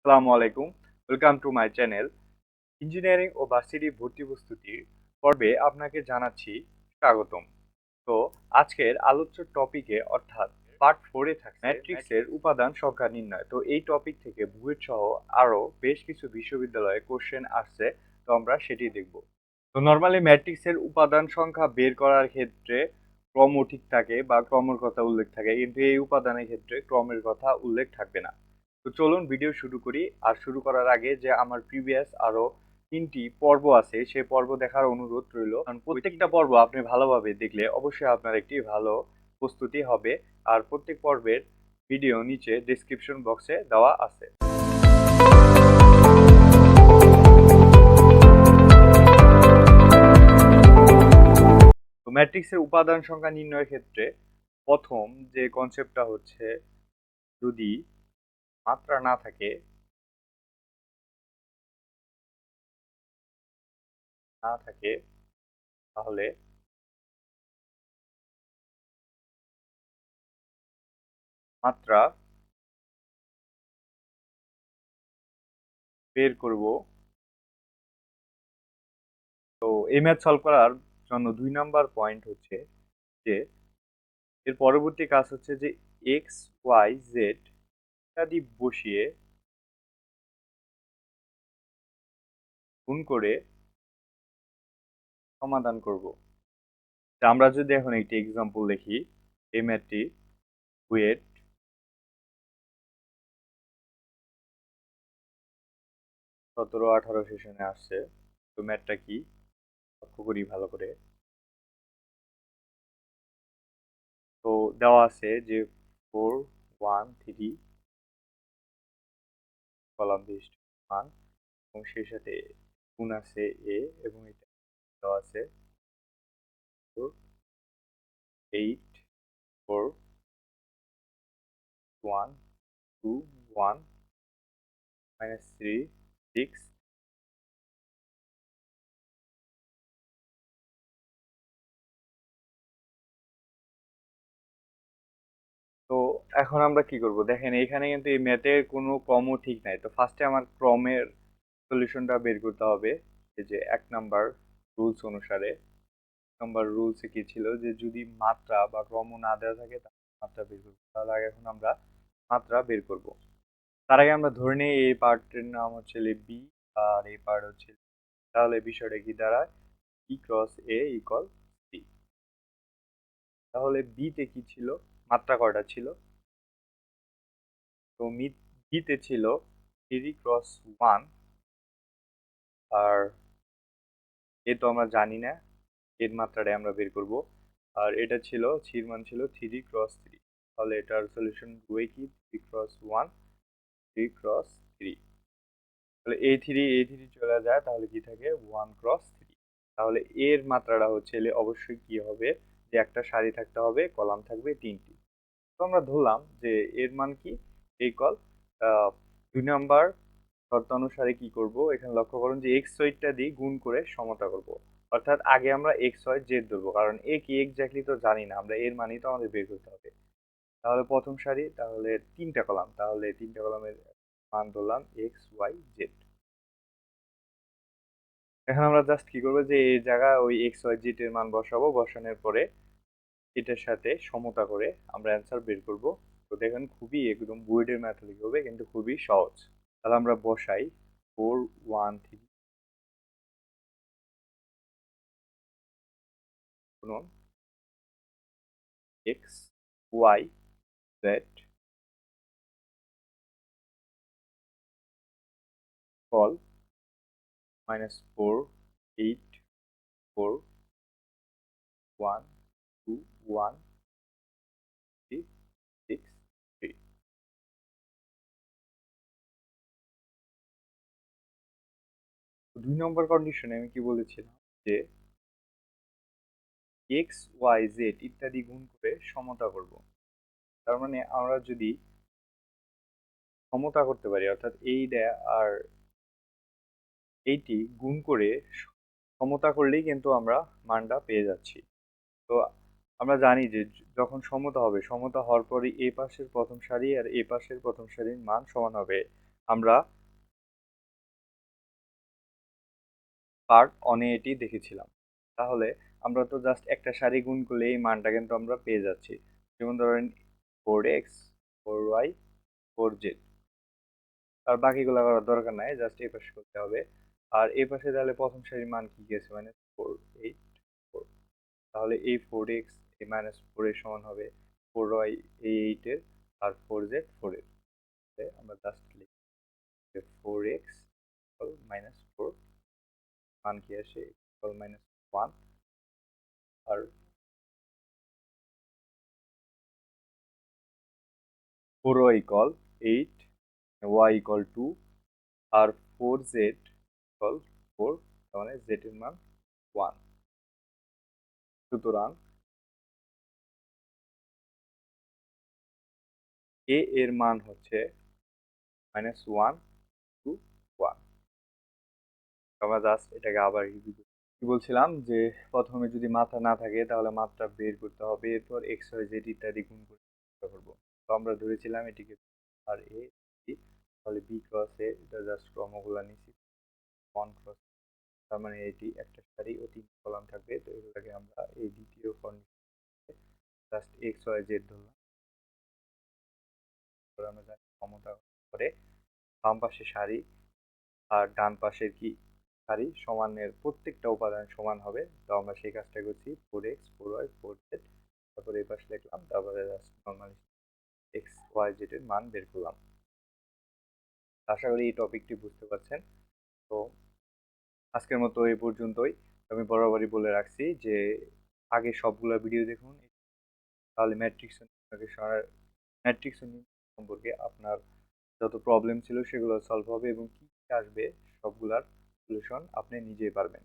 আসসালামু আলাইকুম। Welcome to my channel. Engineering ও ভার্সিটি ভর্তি প্রস্তুতির পর্বে আপনাকে জানাচ্ছি স্বাগতম। তো আজকের আলোচ্য টপিকে অর্থাৎ পার্ট 4 এ থাকছে ম্যাট্রিক্সের উপাদান সংখ্যা নির্ণয়। তো এই টপিক থেকে বুয়েট সহ আরো বেশ কিছু বিশ্ববিদ্যালয়ে কোশ্চেন আসছে। তো আমরা সেটি দেখব। তো নরমালি ম্যাট্রিক্সের উপাদান সংখ্যা বের করার ক্ষেত্রে ক্রমও ঠিক থাকে বা ক্রমের কথা উল্লেখ থাকে, কিন্তু এই উপাদানের ক্ষেত্রে ক্রমের কথা উল্লেখ থাকবে না। তো চলুন ভিডিও শুরু করি। আর শুরু করার আগে যে আমার প্রিভিয়াস আরো 3টি পর্ব আছে সেই পর্ব দেখার অনুরোধ রইল, কারণ প্রত্যেকটা পর্ব আপনি ভালোভাবে দেখলে অবশ্যই আপনার একটি ভালো প্রস্তুতি হবে। আর প্রত্যেক পর্বের ভিডিও নিচে ডেসক্রিপশন বক্সে দেওয়া আছে। তো ম্যাট্রিক্সের উপাদান সংখ্যা নির্ণয়ের ক্ষেত্রে প্রথম যে কনসেপ্টটা হচ্ছে, যদি মাত্রা না থাকে তাহলে মাত্রা বের করব। তো এই ম্যাথ সলভ করার জন্য 2 নাম্বার পয়েন্ট হচ্ছে যে এর পরবর্তী কাজ হচ্ছে যে এক্স ওয়াই জেড ইত্যাদি বসিয়ে গুণ করে সমাধান করব। আমরা যদি এখন একটি এক্সাম্পল দেখি, এই ম্যাথটি বুয়েট 17-18 সেশনে আসছে। তো ম্যাথটা কি লক্ষ্য করি ভালো করে। তো দেওয়া আছে যে 4 1 3 কলাম বিশিষ্ট মান, এবং সেই সাথে গুণ আছে এ, এবং এটা দেওয়া আছে 4 8 4 1 2 1 -3 6। তো এখন আমরা কি করব, দেখেন এখানে কিন্তু এই ম্যাথের কোনো ক্রমও ঠিক নাই। তো ফার্স্টে আমার ক্রমের সলিউশনটা বের করতে হবে। এই যে 1 নাম্বার রুলস অনুসারে, নাম্বার রুলসে কি ছিল যে যদি মাত্রা বা ক্রম না দেওয়া থাকে তাহলে মাত্রা বের করব। তাহলে আগে এখন আমরা মাত্রা বের করব। তার আগে আমরা ধরে নিই এই পার্টের নাম হচ্ছে বি, আর এই পার্ট হচ্ছে, তাহলে বিষয়টা কি দাঁড়ায়, বি ক্রস এ ইকুয়াল সি। তাহলে বিতে কি ছিল, মাত্রা কয়টা ছিল, তো বিতে ছিল 3 × 1, আর এ তো আমরা জানি না, এর মাত্রাটাই আমরা বের করব। আর এটা ছিল সির মান ছিল 3 × 3, তাহলে এটার সলিউশন হবে কি 3 × 1 3 × 3। তাহলে এই থ্রি চলে যায়, তাহলে কি থাকে 1 × 3। তাহলে এর মাত্রাটা হচ্ছে অবশ্যই কি হবে, যে একটা সারি থাকতে হবে, কলাম থাকবে 3টি। তো আমরা ধরলাম যে এর মান কি ইকুয়াল 2 নাম্বার শর্ত অনুসারে কি করব, এখানে লক্ষ্য করুন যে এক্স ওয়াইটা দিয়ে গুণ করে সমতা করব। অর্থাৎ আগে আমরা এক্স ওয়াই জেড ধরবো, কারণ এ কি এক্স্যাক্টলি তো জানি না আমরা, এর মানই তো আমাদের বের করতে হবে। তাহলে প্রথম সারি, তাহলে 3টা কলাম, তাহলে 3টা কলামের মান ধরলাম এক্স ওয়াই জেড। এখন আমরা জাস্ট কি করবো, যে এই জায়গায় ওই এক্স ওয়াই জেড এর মান বসাবো, বসানোর পরে এটার সাথে সমতা করে আমরা অ্যান্সার বের করব। তো দেখেন খুবই একদম বোর্ডের ম্যাথমেটিক হবে, কিন্তু খুবই সহজ। তাহলে আমরা বসাই 4 1 3 গুণন এক্স ওয়াই জেড কল -4 8 4 1 2 1 3 6 3। 2 নম্বর কন্ডিশনে আমি কি বলেছিলাম, যে এক্স ওয়াই জেড ইত্যাদি গুণ করে সমতা করব। তার মানে আমরা যদি সমতা করতে পারি, অর্থাৎ এইটা আর এইটি গুণ করে সমতা করলেই কিন্তু আমরা মানটা পেয়ে যাচ্ছি। তো আমরা জানি যে যখন সমতা হবে, সমতা হওয়ার পরে এ পাশের প্রথম সারি আর এ পাশের প্রথম সারির মান সমান হবে। আমরা পার্ট অনে এটি দেখেছিলাম। তাহলে আমরা তো জাস্ট একটা সারি গুণ করলে এই মানটা কিন্তু আমরা পেয়ে যাচ্ছি। যেমন ধরেন 4x 4y 4z, আর বাকিগুলো করার দরকার নাই, জাস্ট এই পাশে করতে হবে। আর এই পাশে তাহলে প্রথম সারির মান কি কি আছে, মানে 4 8 4। তাহলে এই 4x এই -4 এর সমান হবে 4y এই 8 এর, আর 4z 4 এর। আমরা জাস্ট লিখি 4x -4 মান কি আসে -1, আর 4y ইকুয়াল 8, y ইকুয়াল 2, আর 4z ইকুয়াল 4, তার মানে z এর মান 1। সুতরাং a এর মান হচ্ছে -1 টু 1। আমরা জাস্ট এটাকে আবার রিভিউ করি। কি বলছিলাম যে প্রথমে যদি মাত্রা না থাকে তাহলে মাত্রা বের করতে হবে, এরপর এক্স ওয়াই জেড ইত্যাদি গুণ করে চেষ্টা করবো। তো আমরা ধরেছিলাম এটিকে আর এ বি, তাহলে বি ক্রস এ, এটা জাস্ট ক্রমগুলো নিচ্ছি, ওয়ান ক্রস, তার মানে এটি একটা সারি ও তিন কলাম থাকবে। তো এগুলোকে আমরা এই দ্বিতীয় ফর্মে জাস্ট এক্স ওয়াই জেড ধরলাম। তারপর আমরা জানি ক্ষমতা করে বাম পাশে সারি আর ডান পাশের কি সারি সমানের প্রত্যেকটা উপাদান সমান হবে। তো আমরা সেই কাজটা করছি, 4x 4y 4z, তারপরে এই পাশে লিখলাম, তারপরে just normally X Y Z এর মান বের করলাম। আশা করি এই টপিকটি বুঝতে পারছেন। তো আজকের মতো এই পর্যন্তই। আমি বরাবরই বলে রাখছি যে আগে সবগুলো ভিডিও দেখুন, তাহলে ম্যাট্রিক্স ম্যাট্রিক্স সম্পর্কে আপনার যত প্রবলেম ছিল সেগুলো সলভ হবে, এবং কি কি আসবে সবগুলার সলিউশন আপনি নিজেই পারবেন।